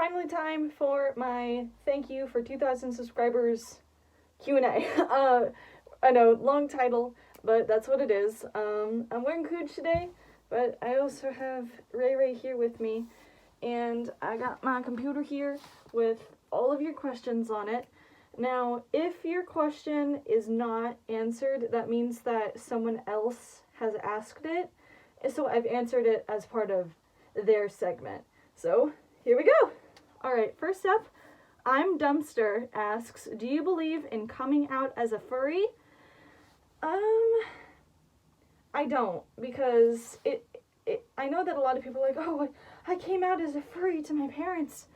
finally time for my thank you for 2,000 subscribers Q&A. I know, long title, but that's what it is. I'm wearing Cooch today, but I also have Ray here with me, and I got my computer here with all of your questions on it. Now, if your question is not answered, that means that someone else has asked it, so I've answered it as part of their segment. So, here we go! Alright, first up, I'm Dumpster asks, do you believe in coming out as a furry? I don't, because I know that a lot of people are like, oh, I came out as a furry to my parents.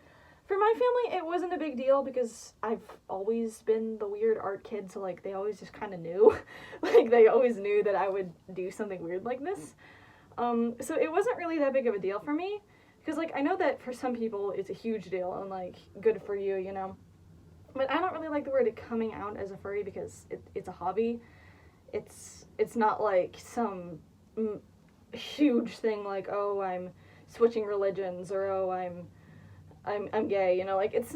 For my family, it wasn't a big deal because I've always been the weird art kid, so, like, they always just kind of knew. Like, they always knew that I would do something weird like this. So it wasn't really that big of a deal for me, because, like, I know that for some people it's a huge deal and, like, good for you, you know? But I don't really like the word coming out as a furry because it's a hobby. It's not like some huge thing like, oh, I'm switching religions, or oh, I'm gay, you know? Like, it's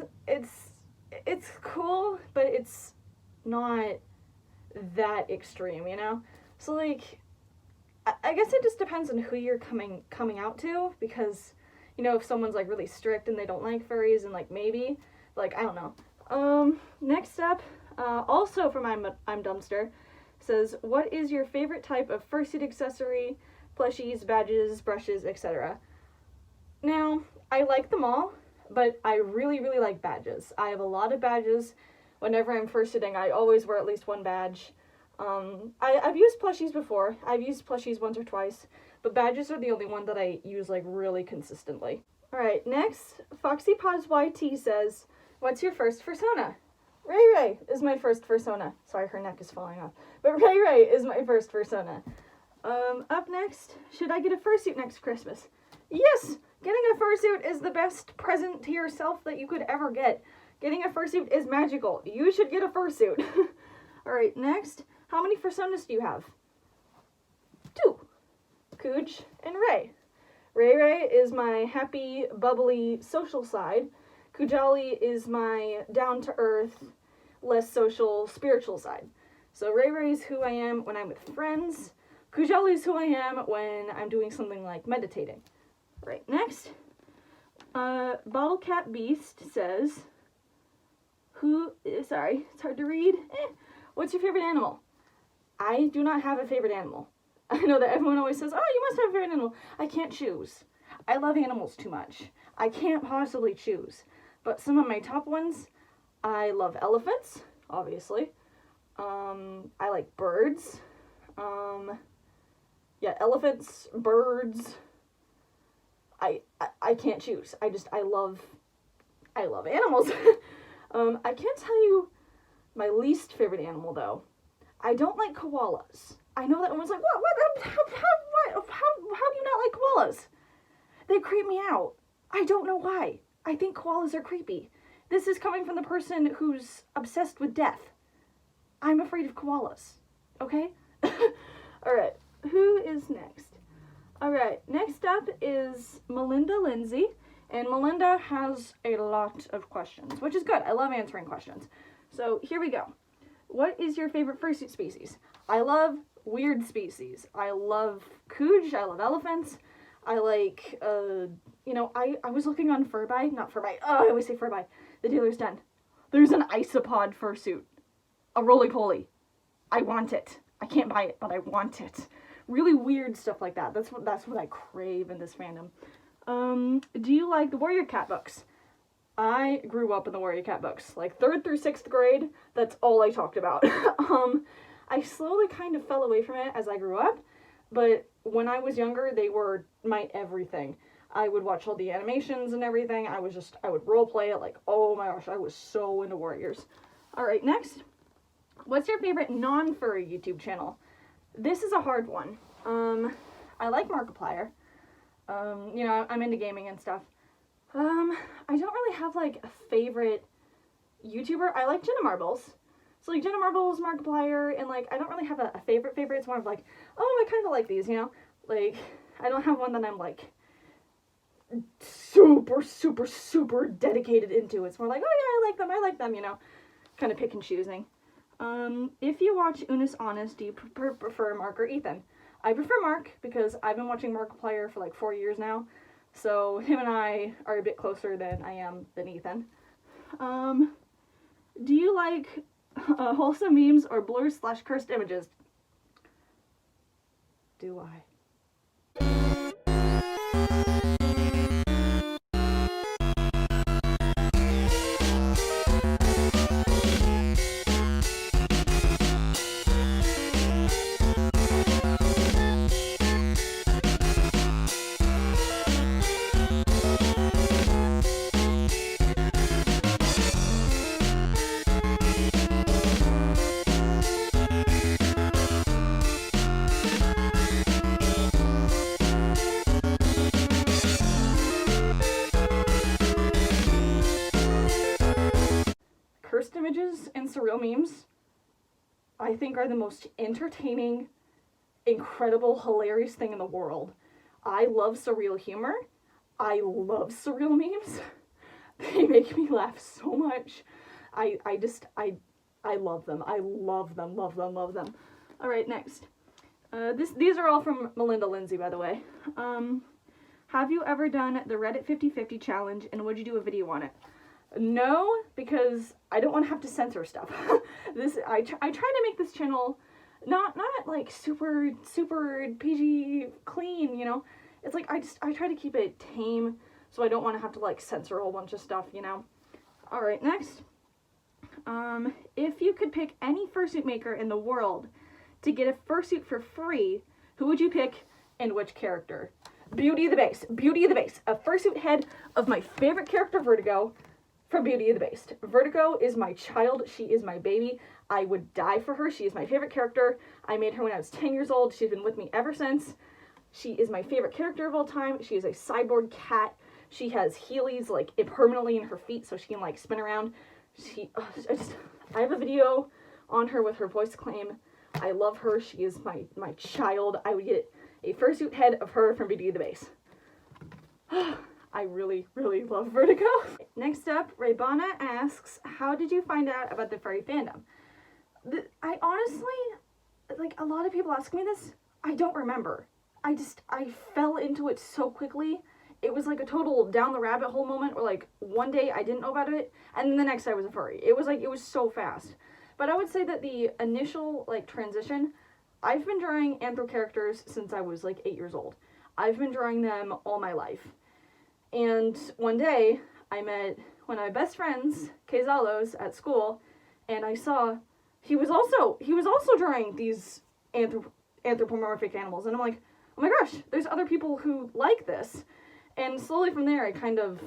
cool, but it's not that extreme, you know? So, like, I guess it just depends on who you're coming out to, because, you know, if someone's, like, really strict and they don't like furries, and, like, maybe, like, I don't know. Next up, also from I'm Dumpster, says, what is your favorite type of fursuit accessory, plushies, badges, brushes, etc.? Now, I like them all, but I really, really like badges. I have a lot of badges. Whenever I'm fursuiting, I always wear at least one badge. I've used plushies before. I've used plushies once or twice, but badges are the only one that I use, like, really consistently. Alright, next, FoxyPaws YT says, what's your first fursona? Ray is my first fursona. Sorry, her neck is falling off. But Ray is my first fursona. Up next, should I get a fursuit next Christmas? Yes! Getting a fursuit is the best present to yourself that you could ever get. Getting a fursuit is magical. You should get a fursuit. Alright, next, how many fursonas do you have? 2. Cooch and Ray. Ray is my happy, bubbly, social side. Kujali is my down-to-earth, less social, spiritual side. So Ray is who I am when I'm with friends. Kujali is who I am when I'm doing something like meditating. Right, next. Bottle Cat Beast says, sorry, it's hard to read. What's your favorite animal? I do not have a favorite animal. I know that everyone always says, oh, you must have a favorite animal. I can't choose. I love animals too much. I can't possibly choose. But some of my top ones, I love elephants, obviously. I like birds. Yeah, elephants, birds. I can't choose. I love animals. I can't tell you my least favorite animal, though. I don't like koalas. I know that everyone's like, what? How do you not like koalas? They creep me out. I don't know why. I think koalas are creepy. This is coming from the person who's obsessed with death. I'm afraid of koalas. Okay? Alright, who is next? Alright, next up is Melinda Lindsay. And Melinda has a lot of questions, which is good. I love answering questions. So here we go. What is your favorite fursuit species? I love weird species. I love cooch. I love elephants. I like, you know, I was looking on Furby, not Furby, I always say Furby, the dealer's den. There's an isopod fursuit. A roly-poly. I want it. I can't buy it, but I want it. Really weird stuff like that. That's what I crave in this fandom. Do you like the Warrior Cat books? I grew up in the Warrior Cat books. Like, 3rd through 6th grade, that's all I talked about. I slowly kind of fell away from it as I grew up, but when I was younger, they were my everything. I would watch all the animations and everything. I would roleplay it, like, oh my gosh, I was so into Warriors. Alright, next. What's your favorite non-furry YouTube channel? This is a hard one. I like Markiplier. You know, I'm into gaming and stuff. I don't really have, like, a favorite YouTuber. I like Jenna Marbles. So, like, Jenna Marbles, Markiplier, and, like, I don't really have a favorite. It's more of, like, oh, I kind of like these, you know? Like, I don't have one that I'm, like, super, super, super dedicated into. It's more like, oh yeah, I like them, you know, kind of pick and choosing. If you watch Unis Honest, do you prefer Mark or Ethan? I prefer Mark because I've been watching Markiplier for like 4 years now, so him and I are a bit closer than I am than Ethan. Do you like wholesome memes or blur/cursed images? Do I? Cursed images and surreal memes, I think, are the most entertaining, incredible, hilarious thing in the world. I love surreal humor. I love surreal memes. They make me laugh so much. I love them. I love them, love them, love them. All right, next. These are all from Melinda Lindsay, by the way. Have you ever done the Reddit 50/50 challenge, and would you do a video on it? No, because I don't want to have to censor stuff. I try to make this channel not like super PG clean, you know. It's like I try to keep it tame, so I don't want to have to like censor a whole bunch of stuff, you know. All right, next. If you could pick any fursuit maker in the world to get a fursuit for free, who would you pick and which character? Beauty of the Beast. Beauty of the Beast. A fursuit head of my favorite character, Vertigo, from Beauty of the Beast. Vertigo is my child. She is my baby. I would die for her. She is my favorite character. I made her when I was 10 years old. She's been with me ever since. She is my favorite character of all time. She is a cyborg cat. She has Heelys like permanently in her feet so she can like spin around. I have a video on her with her voice claim. I love her. She is my child. I would get a fursuit head of her from Beauty of the Beast. I really, really love Vertigo. Next up, Raybana asks, how did you find out about the furry fandom? I honestly, like, a lot of people ask me this. I don't remember. I fell into it so quickly. It was like a total down the rabbit hole moment where like one day I didn't know about it and then the next day I was a furry. It was so fast. But I would say that the initial like transition, I've been drawing anthro characters since I was like 8 years old. I've been drawing them all my life. And one day, I met one of my best friends, Kay Zalos, at school, and I saw he was also drawing these anthropomorphic animals, and I'm like, oh my gosh, there's other people who like this. And slowly from there, I kind of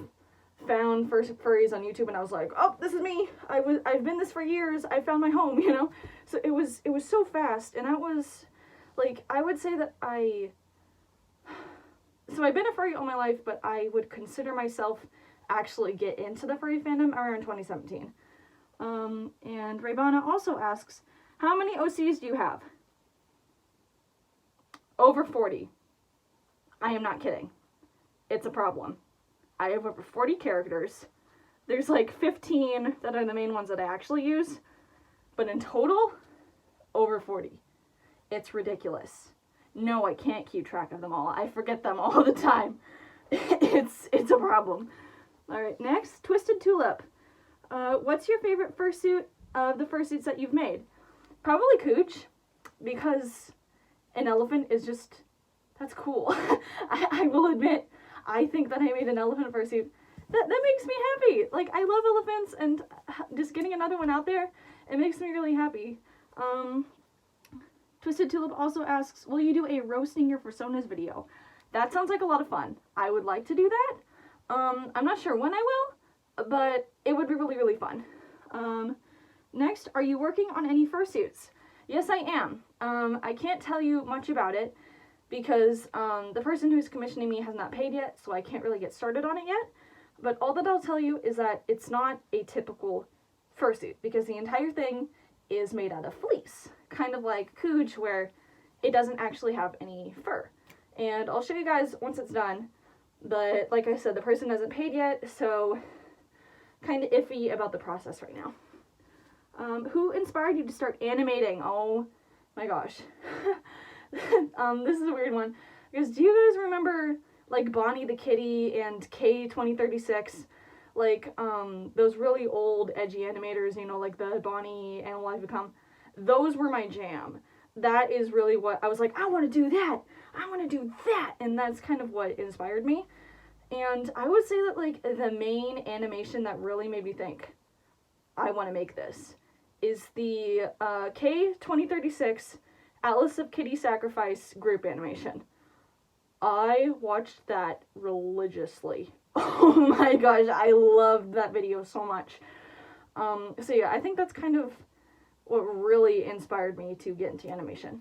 found furries on YouTube, and I was like, oh, this is me. I've been this for years. I found my home, you know. So it was so fast, and that was like, I would say that So I've been a furry all my life, but I would consider myself actually get into the furry fandom around 2017. And Raybana also asks, how many OCs do you have? Over 40. I am not kidding. It's a problem. I have over 40 characters. There's like 15 that are the main ones that I actually use, but in total, over 40. It's ridiculous. No, I can't keep track of them all. I forget them all the time. It's a problem. All right, next, Twisted Tulip. What's your favorite fursuit of the fursuits that you've made? Probably Cooch, because an elephant is just, that's cool. I will admit, I think that I made an elephant fursuit. That makes me happy. Like, I love elephants, and just getting another one out there, it makes me really happy. Twisted Tulip also asks, will you do a roasting your personas video? That sounds like a lot of fun. I would like to do that. I'm not sure when I will, but it would be really, really fun. Next, are you working on any fursuits? Yes, I am. I can't tell you much about it because the person who's commissioning me has not paid yet, so I can't really get started on it yet. But all that I'll tell you is that it's not a typical fursuit because the entire thing is made out of fleece. Kind of like Cooch, where it doesn't actually have any fur. And I'll show you guys once it's done But like I said, the person hasn't paid yet, so kind of iffy about the process right now. Who inspired you to start animating? Oh my gosh. This is a weird one. Because do you guys remember, like, Bonnie the Kitty and K2036? Like, those really old, edgy animators, you know, like the Bonnie Animal I've Become. Those were my jam. That is really what I was like, I want to do that. I want to do that. And that's kind of what inspired me. And I would say that, like, the main animation that really made me think, I want to make this, is the K2036 Alice of Kitty Sacrifice group animation. I watched that religiously. Oh my gosh, I loved that video so much. So yeah, I think that's kind of what really inspired me to get into animation.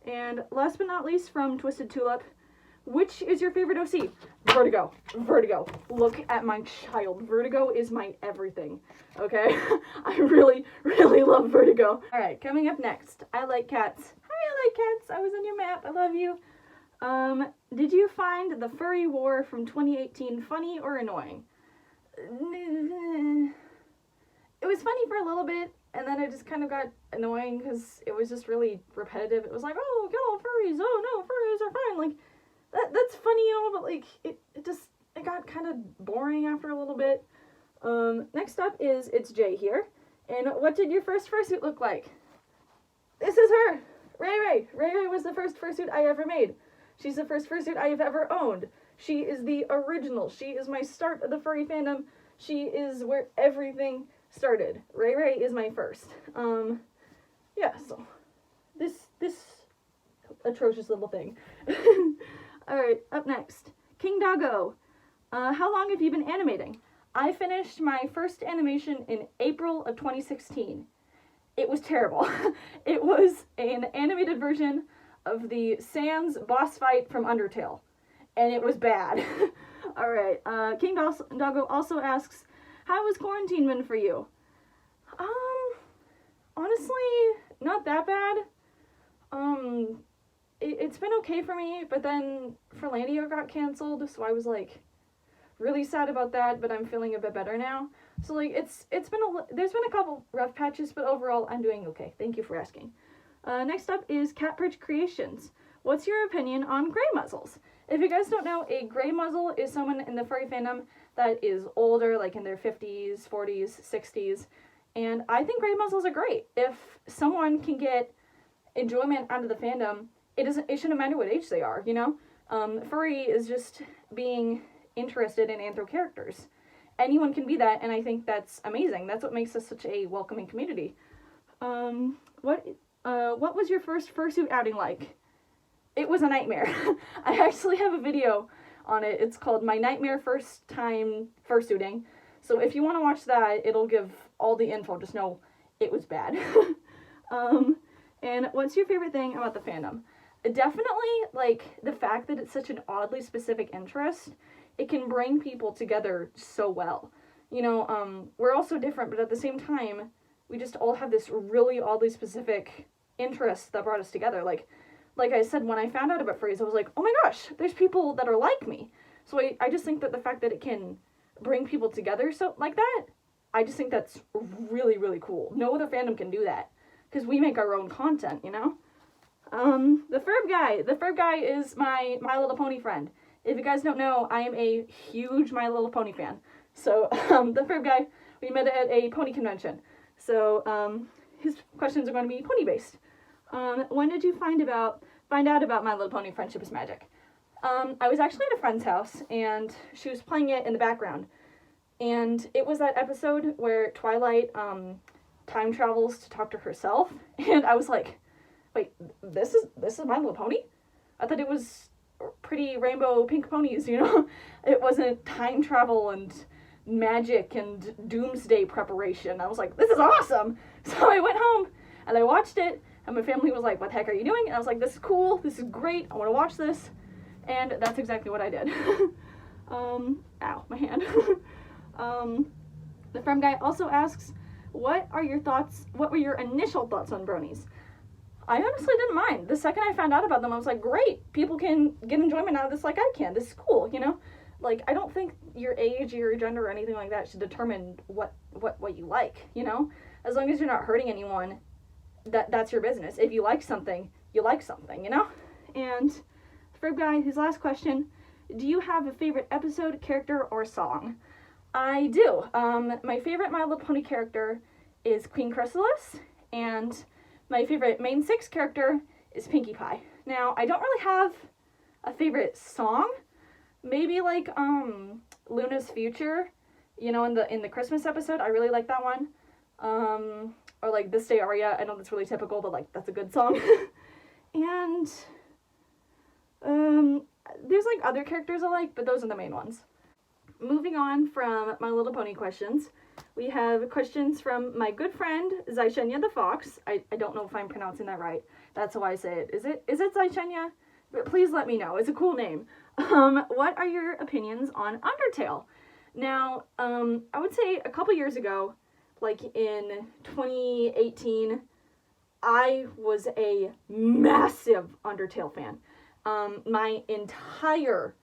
And last but not least, from Twisted Tulip, which is your favorite OC? Vertigo. Vertigo. Look at my child. Vertigo is my everything. Okay? I really, really love Vertigo. Alright, coming up next. I like cats. Hi, I like cats. I was on your map. I love you. Did you find the furry war from 2018 funny or annoying? It was funny for a little bit, and then it just kind of got annoying because it was just really repetitive. It was like, oh, kill furries. Oh, no, furries are fine. Like, that's funny, you know, but, like, it got kind of boring after a little bit. Next up is It's Jay here. And what did your first fursuit look like? This is her! Ray Ray! Ray Ray was the first fursuit I ever made. She's the first fursuit I have ever owned. She is the original. She is my start of the furry fandom. She is where everything started. Ray Ray is my first. Yeah, so this atrocious little thing. Alright, up next. King Doggo. How long have you been animating? I finished my first animation in April of 2016. It was terrible. It was an animated version of the Sans boss fight from Undertale. And it was bad. Alright, King Doggo also asks, how has quarantine been for you? Honestly, not that bad. It's been okay for me, but then Furlandia got canceled, so I was, like, really sad about that, but I'm feeling a bit better now. So, like, there's been a couple rough patches, but overall, I'm doing okay. Thank you for asking. Next up is Catbridge Creations. What's your opinion on gray muzzles? If you guys don't know, a gray muzzle is someone in the furry fandom that is older, like in their 50s, 40s, 60s, and I think gray muzzles are great. If someone can get enjoyment out of the fandom, it shouldn't matter what age they are, you know? Furry is just being interested in anthro characters. Anyone can be that, and I think that's amazing. That's what makes us such a welcoming community. What was your first fursuit outing like? It was a nightmare. I actually have a video on it. It's called My Nightmare First Time Fursuiting. So if you want to watch that, it'll give all the info. Just know it was bad. And what's your favorite thing about the fandom? Definitely, like, the fact that it's such an oddly specific interest. It can bring people together so well. You know, we're all so different, but at the same time, we just all have this really oddly specific interest that brought us together. Like I said, when I found out about furries, I was like, oh my gosh, there's people that are like me. So I just think that the fact that it can bring people together so like that, I just think that's really, really cool. No other fandom can do that, because we make our own content, you know? The Furb guy is my Little Pony friend. If you guys don't know, I am a huge My Little Pony fan. So, the Furb guy, we met at a pony convention. So, his questions are going to be pony-based. When did you find out about My Little Pony Friendship is Magic? I was actually at a friend's house, and she was playing it in the background. And it was that episode where Twilight, time travels to talk to herself. And I was like, wait, this is My Little Pony? I thought it was pretty rainbow pink ponies, you know? It wasn't time travel and magic and doomsday preparation. I was like, this is awesome! So I went home, and I watched it, and my family was like, what the heck are you doing? And I was like, this is cool, this is great, I want to watch this. And that's exactly what I did. Ow, my hand. The From Guy also asks, what were your initial thoughts on bronies? I honestly didn't mind. The second I found out about them, I was like, great, people can get enjoyment out of this like I can. This is cool, you know? Like, I don't think your age or your gender or anything like that should determine what you like, you know? As long as you're not hurting anyone, that's your business. If you like something, you like something, you know? And for guy, his last question, do you have a favorite episode, character, or song? I do. My favorite My Little Pony character is Queen Chrysalis, and my favorite main 6 character is Pinkie Pie. Now, I don't really have a favorite song. Maybe like Luna's Future, you know, in the Christmas episode. I really like that one. Or like This Day Aria. I know that's really typical, but like that's a good song. And there's like other characters I like, but those are the main ones. Moving on from My Little Pony questions, we have questions from my good friend Zaishenya the Fox. I don't know if I'm pronouncing that right. That's how I say it. Is it Zaishenya? But please let me know. It's a cool name. What are your opinions on Undertale? Now, I would say a couple years ago, like in 2018, I was a massive Undertale fan. My entire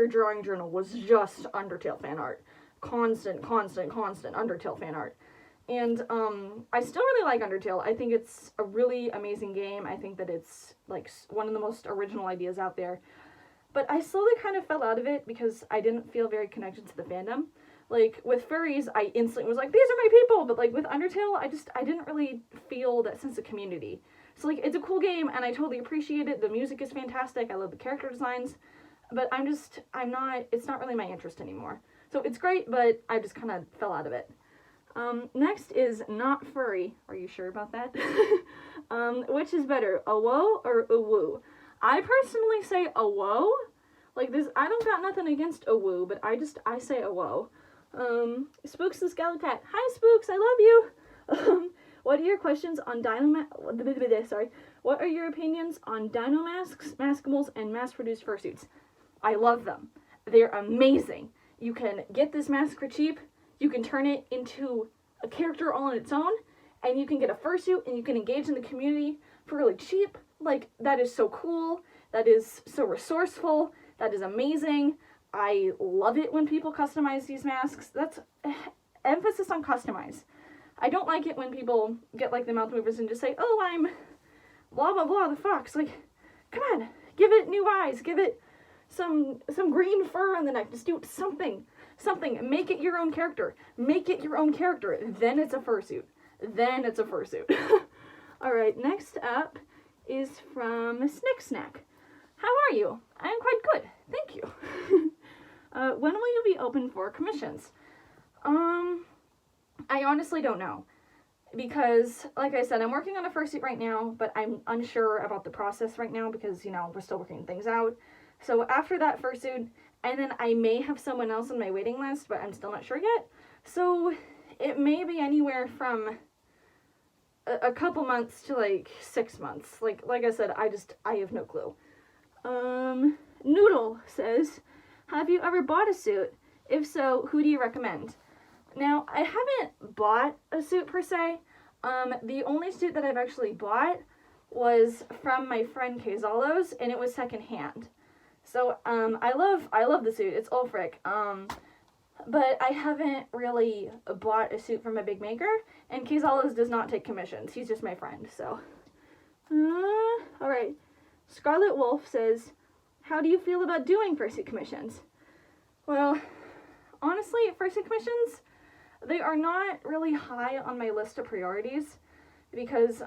drawing journal was just Undertale fan art. Constant Undertale fan art. And I still really like Undertale. I think it's a really amazing game. I think that it's like one of the most original ideas out there. But I slowly kind of fell out of it because I didn't feel very connected to the fandom. Like, with furries, I instantly was like, these are my people! But, like, with Undertale, I didn't really feel that sense of community. So, like, it's a cool game, and I totally appreciate it. The music is fantastic. I love the character designs. But it's not really my interest anymore. So, it's great, but I just kind of fell out of it. Next is not furry. Are you sure about that? Which is better, a woe or a woo? I personally say a woe. Like this, I don't got nothing against a woo, but I say a woe. Spooks the Skeletat. Hi Spooks, I love you. What are your questions on What are your opinions on dino masks, maskimals, and mass-produced fursuits? I love them. They're amazing. You can get this mask for cheap. You can turn it into a character all on its own, and you can get a fursuit, and you can engage in the community for really cheap. Like, that is so cool. That is so resourceful. That is amazing. I love it when people customize these masks. That's emphasis on customize. I don't like it when people get, like, the mouth movers and just say, oh, I'm blah, blah, blah, the fox. Like, come on. Give it new eyes. Give it some green fur on the neck. Just do something. Something. Make it your own character. Make it your own character. Then it's a fursuit. Alright, next up is from Snick Snack. How are you? I am quite good. Thank you. When will you be open for commissions? I honestly don't know. Because, like I said, I'm working on a fursuit right now, but I'm unsure about the process right now because, you know, we're still working things out. So after that fursuit, and then I may have someone else on my waiting list, but I'm still not sure yet. So it may be anywhere from a couple months to like 6 months. Like I said, I have no clue. Noodle says, have you ever bought a suit? If so, who do you recommend? Now, I haven't bought a suit per se. The only suit that I've actually bought was from my friend Kazalo's, and it was secondhand. So, I love the suit. It's Ulfric. But I haven't really bought a suit from a big maker, and Kazalo's does not take commissions. He's just my friend, so. Alright. Scarlet Wolf says, how do you feel about doing fursuit commissions? Well, honestly, fursuit commissions, they are not really high on my list of priorities, because,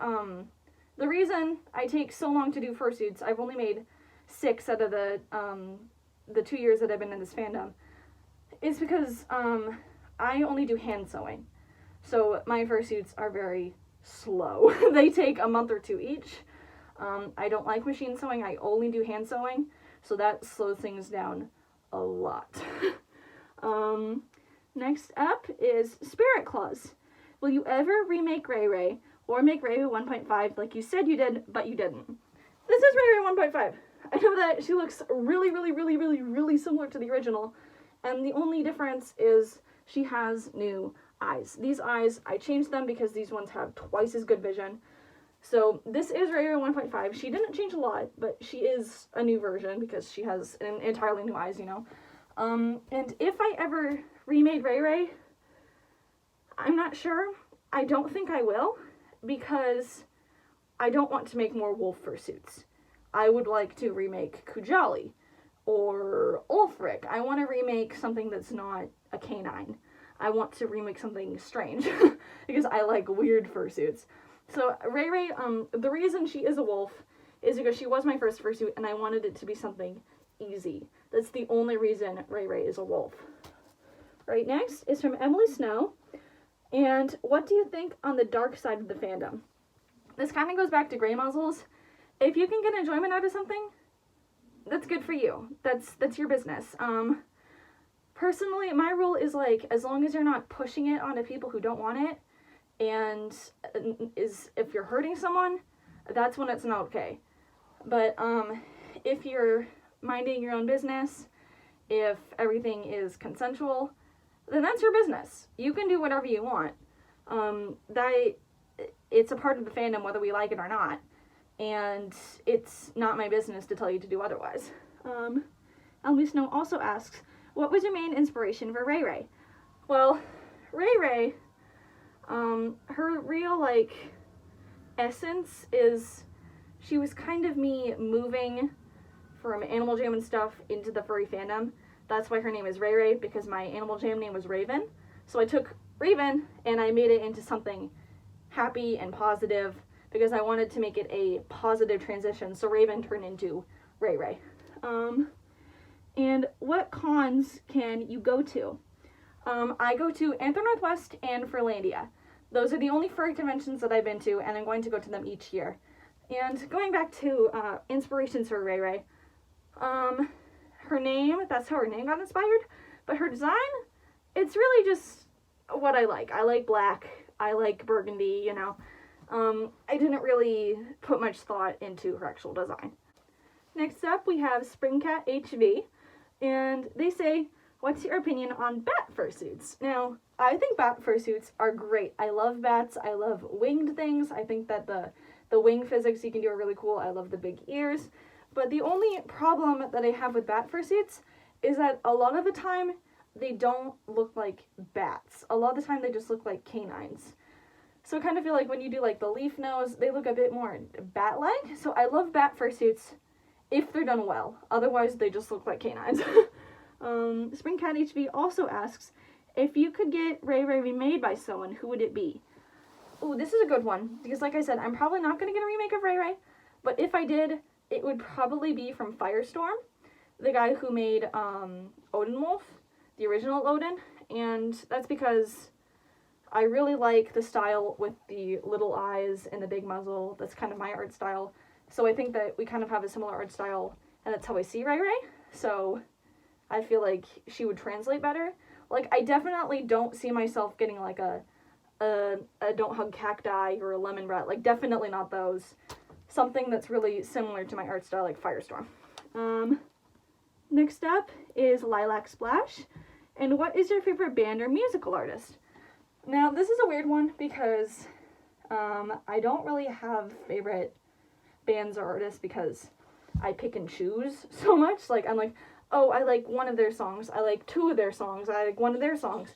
the reason I take so long to do fursuits, I've only made 6 out of the 2 years that I've been in this fandom, is because, I only do hand sewing. So my fursuits are very slow. They take a month or 2 each. I don't like machine sewing. I only do hand sewing. So that slows things down a lot. Next up is Spirit Claws. Will you ever remake Ray Ray or make Ray Ray 1.5 like you said you did, but you didn't? This is Ray Ray 1.5. I know that she looks really similar to the original. And the only difference is she has new eyes. These eyes, I changed them because these ones have twice as good vision. So this is Ray Ray 1.5. She didn't change a lot, but she is a new version because she has an entirely new eyes, you know. And if I ever remade Ray Ray, I'm not sure. I don't think I will, because I don't want to make more wolf fursuits. I would like to remake Kujali or Ulfric. I want to remake something that's not a canine. I want to remake something strange because I like weird fursuits. So Ray Ray, the reason she is a wolf is because she was my first fursuit and I wanted it to be something easy. That's the only reason Ray Ray is a wolf. Right, next is from Emily Snow. And what do you think on the dark side of the fandom? This kind of goes back to gray muzzles. If you can get enjoyment out of something, that's good for you. That's your business. Personally, my rule is like, as long as you're not pushing it onto people who don't want it, and if you're hurting someone, that's when it's not okay. But if you're minding your own business, if everything is consensual, then that's your business. You can do whatever you want. It's a part of the fandom whether we like it or not, and it's not my business to tell you to do otherwise. Elmy Snow also asks, what was your main inspiration for Ray Ray? Well, Ray Ray, her real, like, essence is, she was kind of me moving from Animal Jam and stuff into the furry fandom. That's why her name is Ray Ray, because my Animal Jam name was Raven. So I took Raven and I made it into something happy and positive because I wanted to make it a positive transition. So Raven turned into Ray Ray. And what cons can you go to? I go to Anthem Northwest and Furlandia. Those are the only furry conventions that I've been to, and I'm going to go to them each year. And going back to inspirations for Ray Ray, her name, that's how her name got inspired, but her design, it's really just what I like. I like black, I like burgundy, you know. I didn't really put much thought into her actual design. Next up, we have Springcat HV, and they say, what's your opinion on bat fursuits? Now, I think bat fursuits are great. I love bats, I love winged things. I think that the wing physics you can do are really cool. I love the big ears. But the only problem that I have with bat fursuits is that a lot of the time they don't look like bats. A lot of the time they just look like canines. So I kind of feel like when you do like the leaf nose, they look a bit more bat-like. So I love bat fursuits if they're done well. Otherwise they just look like canines. Springcat HV also asks, if you could get Ray Ray remade by someone, who would it be? Ooh, this is a good one. Because like I said, I'm probably not going to get a remake of Ray Ray. But if I did, it would probably be from Firestorm, the guy who made Odin Wolf, the original Odin, and that's because I really like the style with the little eyes and the big muzzle. That's kind of my art style. So I think that we kind of have a similar art style, and that's how I see Ray Ray. So I feel like she would translate better. Like, I definitely don't see myself getting like a Don't Hug Cacti or a Lemon Brat. Like, definitely not those. Something that's really similar to my art style, like Firestorm. Next up is Lilac Splash. And what is your favorite band or musical artist? Now, this is a weird one because I don't really have favorite bands or artists because I pick and choose so much. Like, I'm like, oh, I like one of their songs. I like two of their songs. I like one of their songs.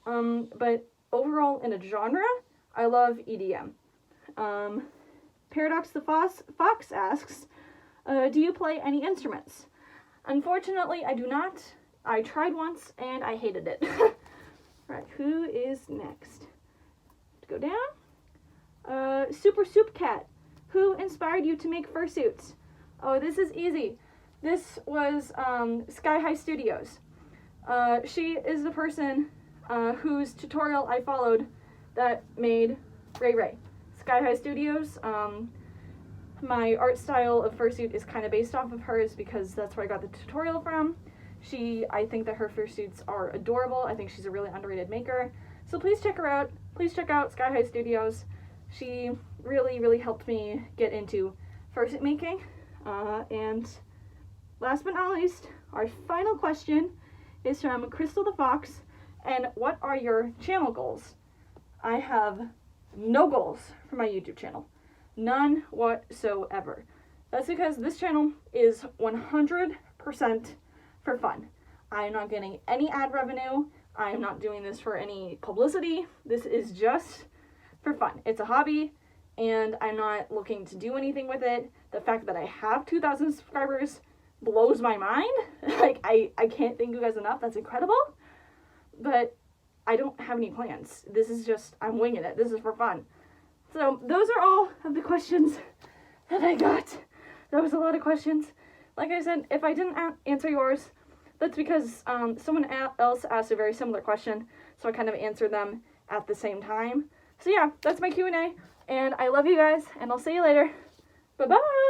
But overall, in a genre, I love EDM. Paradox the Fox asks, do you play any instruments? Unfortunately, I do not. I tried once, and I hated it. Right, who is next? Go down. Super Soup Cat. Who inspired you to make fursuits? Oh, this is easy. This was Sky High Studios. She is the person whose tutorial I followed that made Ray Ray. Sky High Studios. My art style of fursuit is kind of based off of hers because that's where I got the tutorial from. I think that her fursuits are adorable. I think she's a really underrated maker. So please check her out. Please check out Sky High Studios. She really, really helped me get into fursuit making. And last but not least, our final question is from Crystal the Fox. And what are your channel goals? I have no goals for my YouTube channel. None whatsoever. That's because this channel is 100% for fun. I'm not getting any ad revenue. I'm not doing this for any publicity. This is just for fun. It's a hobby, and I'm not looking to do anything with it. The fact that I have 2,000 subscribers blows my mind. Like, I can't thank you guys enough. That's incredible. But I don't have any plans. This is just, I'm winging it. This is for fun. So those are all of the questions that I got. That was a lot of questions. Like I said, if I didn't answer yours, that's because someone else asked a very similar question, so I kind of answered them at the same time. So yeah, that's my Q&A, and I love you guys, and I'll see you later. Bye-bye!